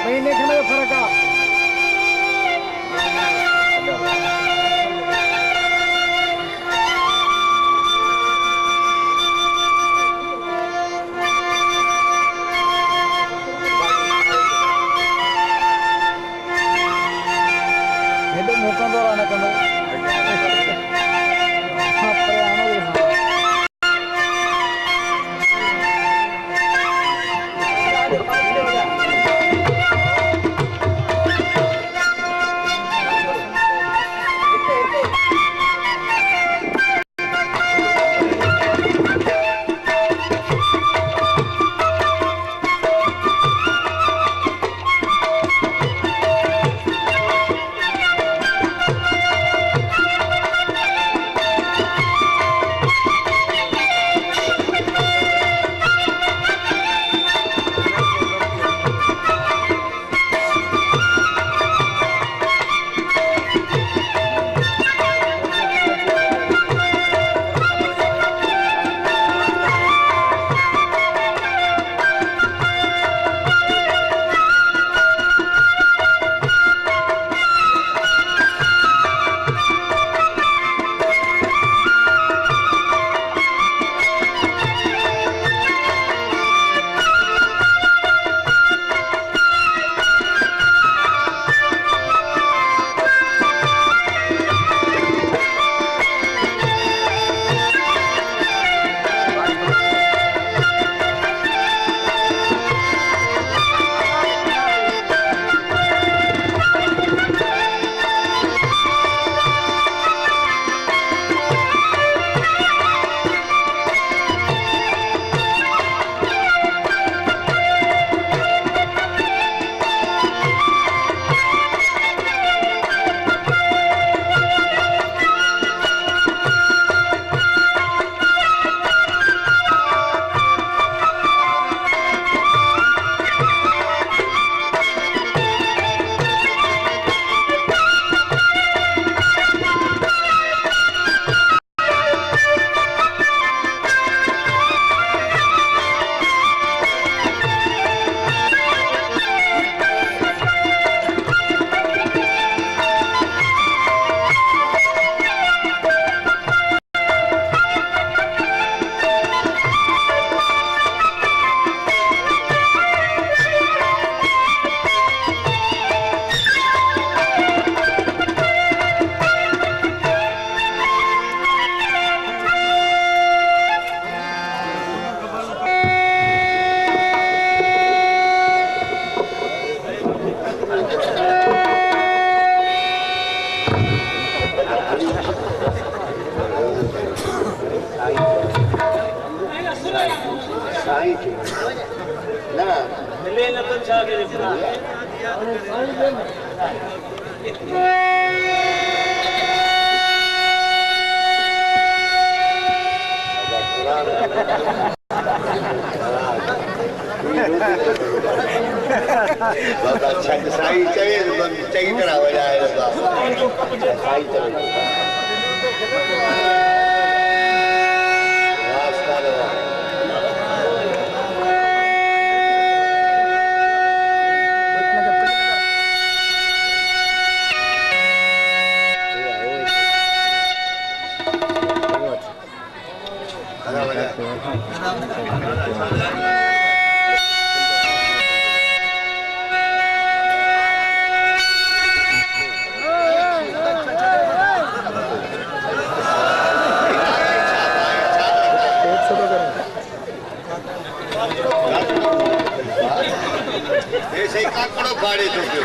महीने के में फर्क आ साई चाहिए करावा जाएगा साई चलेगा ऐसे काकड़ो फाड़े चुके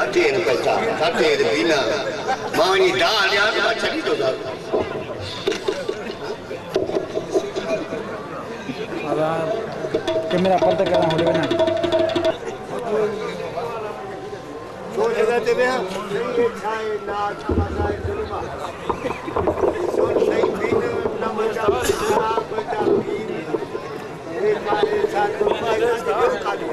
काटे न पैसा काटे द बिना मावनी दाल यार तो छड़ी तो दाल आता कैमरा पर्दा करा होले ना तो जगह ते में छाए ना छमासाए जुलमा सो नहीं बिन नंबर खराब बचा बिन ए काले साथ तो पाया तो काले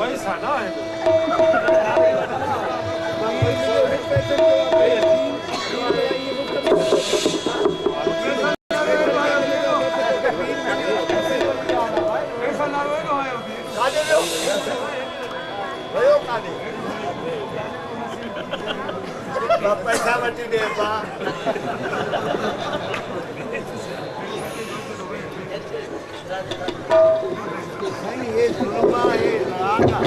पैसा ना है पैसा बची दे पा ये सुरमा है रागा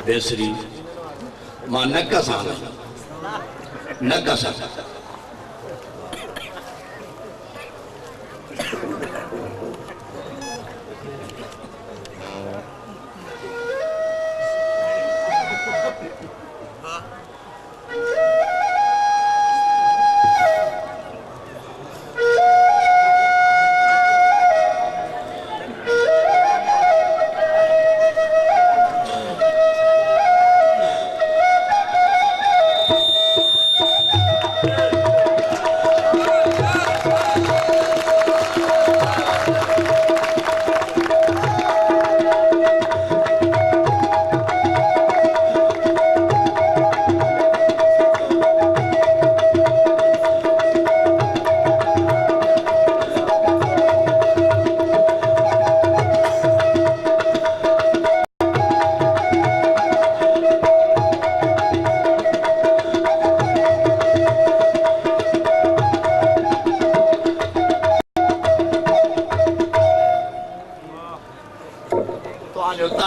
बेसरी मां न कसां न कसा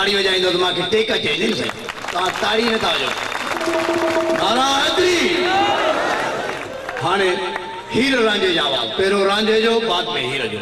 ताड़ी बजाइंदो तो मांखे टेक चाहिए सही तव्हां ताड़ी नथा वॼो नारा हैदरी हाणे हीर रांझे जा आवाज़ पहिरियों रांझे जो बाद में हीर जो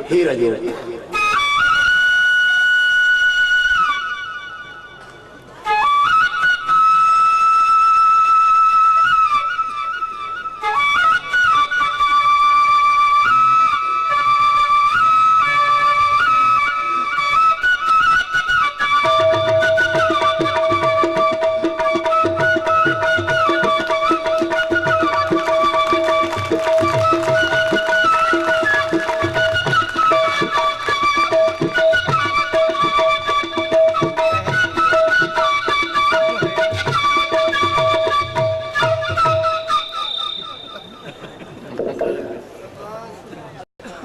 हीर जो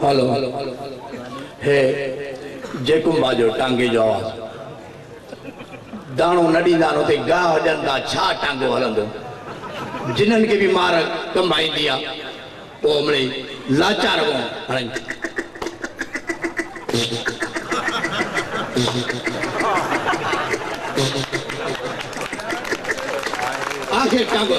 हेलो हे जेकुंबा जो टांगे जो आवाज़ दाणो न ॾींदा उते गाह वॼनि था छा टांगो हलंदो जिन्हनि खे बि मार कमाईंदी आहे पोइ मिड़ई लाचार हाणे आखिर टांगो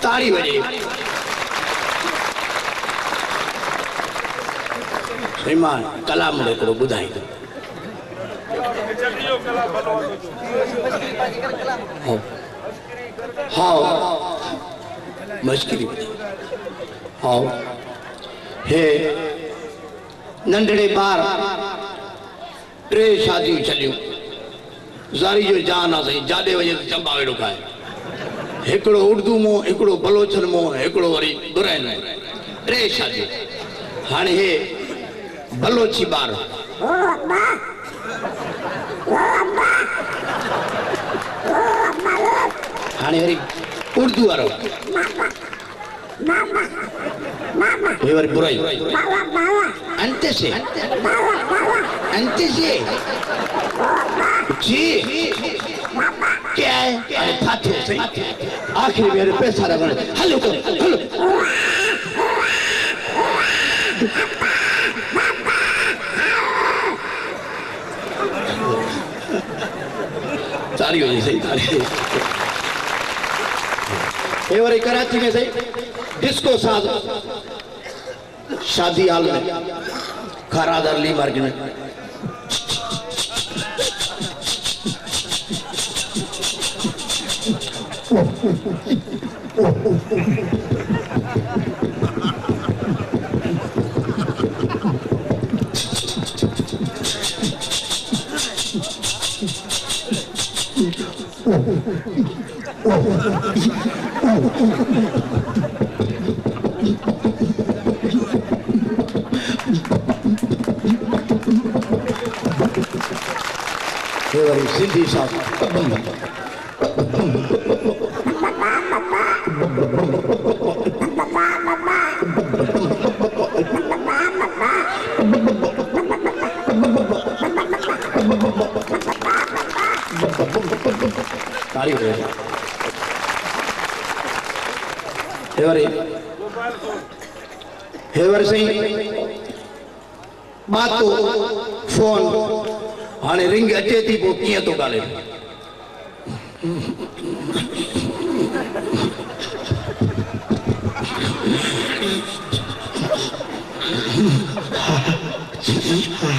ताड़ी बजे श्रीमान कला मुझे को बुधाई हाँ मश्किरी हाँ हे नंढड़े बार टे शादियों चलियों ज़ारी जो जान आ सही जादे वजह से चंबा वेड़ो खाए एकड़ो उर्दू मो एकड़ो बलोचन मो एकड़ो वरी बुराइन मो टे शादियों हाणे हे बलोची बार हाणे वरी उर्दू वारो ये वरी बुराई अंत से जी क्या है अरे फाटे सही आखिर मेरे पैसा लगने हेलो हेलो ताली हो सही ताली ये वरी कराची में सही डिस्को साज शादी हाल में खरादर ली मार्केट में सिंधी साहब बात तो फोन हाँ रिंग अचे थी वो किए तो गाले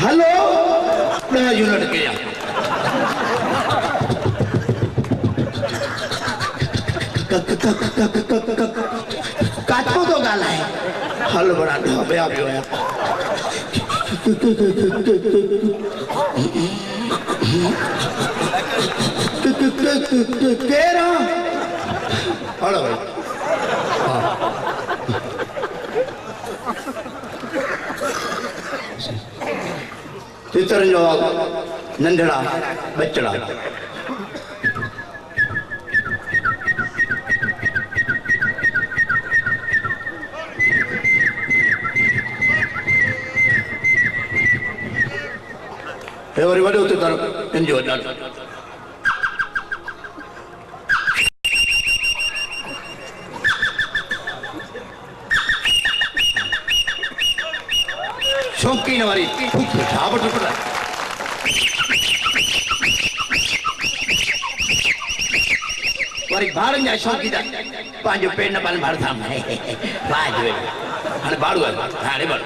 हेलो 10 यूनिट कया काटो तो गाला है हल बड़ा ढाबया भी होया केरा हलो भाई चित्र जो नंढड़ा बचड़ा वरी वॾो त इंजो ॾाढो शौकीन वारी छाप टुकड़ा वारी ॿारनि जा शौक़ीदार पंहिंजो पेट न पाण भरदा हाणे बाड़ू आहे हाणे बाड़ू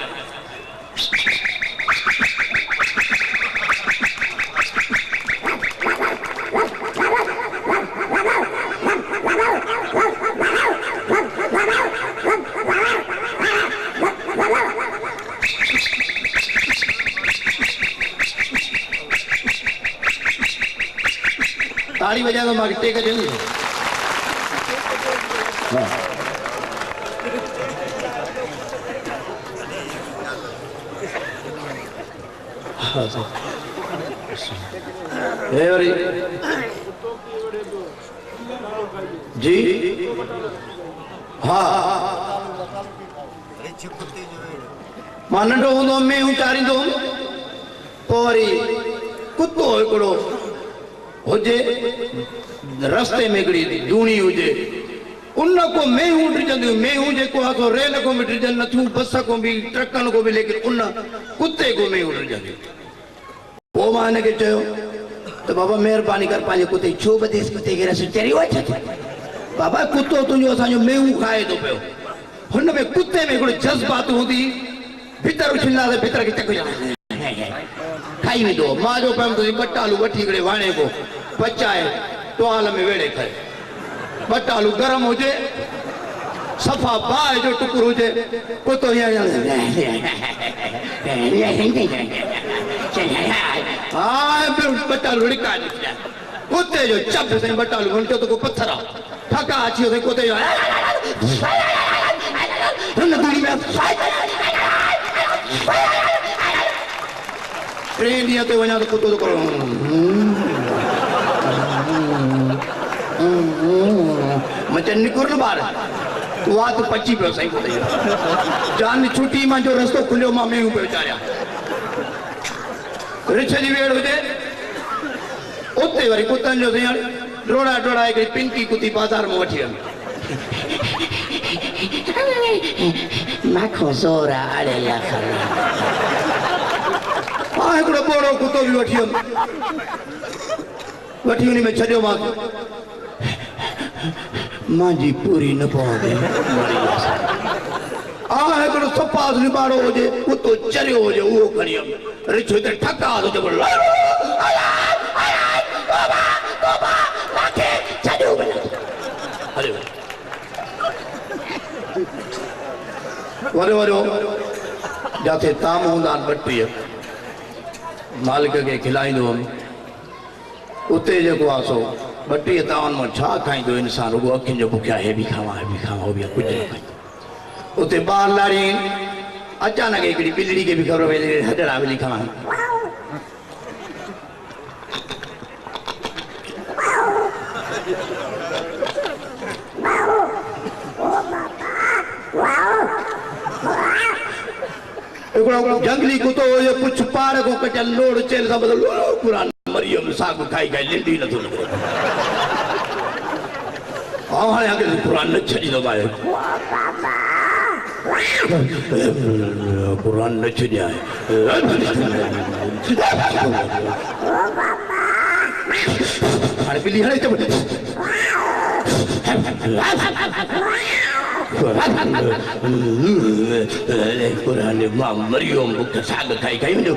ताली बजा तो मांगते का दिन जी हाँ मां नंढो हूंदो में हूं चारींदो पोइ वरी कुतो हिकिड़ो हुजे रस्ते में हिकिड़ी दूणी हुजे उन को मेहूं टिजंदियूं मेहूं जेको आहे सो रेल को बि टिजनि नथियूं बस को बि ट्रकनि को बि लेकिन उन कुते को मेहूं टिजंदियूं पोइ मां हिनखे चयो त बाबा महिरबानी कर पंहिंजे कुते छो बदेस कुते खे रस चरी वठि बाबा कुतो तुंहिंजो असांजो मेहूं खाए थो पियो हुन में कुते में हिकिड़ो जज़्बात हूंदी भीतर उछलंदासीं भीतर खे चक खाई वेंदो मां जो पियो तुंहिंजी बटालू वठी करे वाणे को पचाए टुआल में वेड़े करे बटालू गरम हुजे सफ़ा बाहि जो टुकुर हुजे कुतो बटालू रिका कुते जो चप साईं बटालू घंटो तो को पत्थर आहे ठका अची वियो कुते जो हुन दूरी में 3 ॾींहं ते वञा त कुतो तो करो मचन निकुर न ॿार वात पची पियो साईं कुते जान छुटी मां जो रस्तो खुलियो मां मेहूं पियो चारिया रिछ जी वेड़ हुजे उते वरी कुतनि जो साईं डोड़ा डोड़ा हिकिड़ी पिंकी कुती बाज़ार में वठी वञ माखो ज़ोर आहे अड़े लख हिकिड़ो ॿोड़ो कुतो बि वठी वञ उन में छॾियो मां मां जी पूरी न पवंदी हिकिड़ो सपास निबाड़ो हुजे उतो चरियो हुजे उहो खणी रिछ हिते ठका तो वरो वरो जाते ताम हूंदा आहिनि 32 मालिक खे खिलाईंदो हुअमि उते जेको आहे सो 32 तावनि मां छा खाईंदो इंसान रुगो अखियुनि जो बुखिया हे बि खावां हो बि कुझु न खाईंदो उते ॿार लाड़ी अचानक हिकिड़ी ॿिली खे बि ख़बर पई हॾड़ा ॿिली खावां जंगली कुतो हुयो कुछ पाड़ को कचल लोड़ चेल सब पुरान मरियम साग खाई खाई लिंडी न थो लगे हाणे अगे पुरान न छड़ी दो भाई पुरान न छड़िया हाणे बिल्ली हणे चप पुराने मां मरियो मुख्य साग खाई खाई मुझे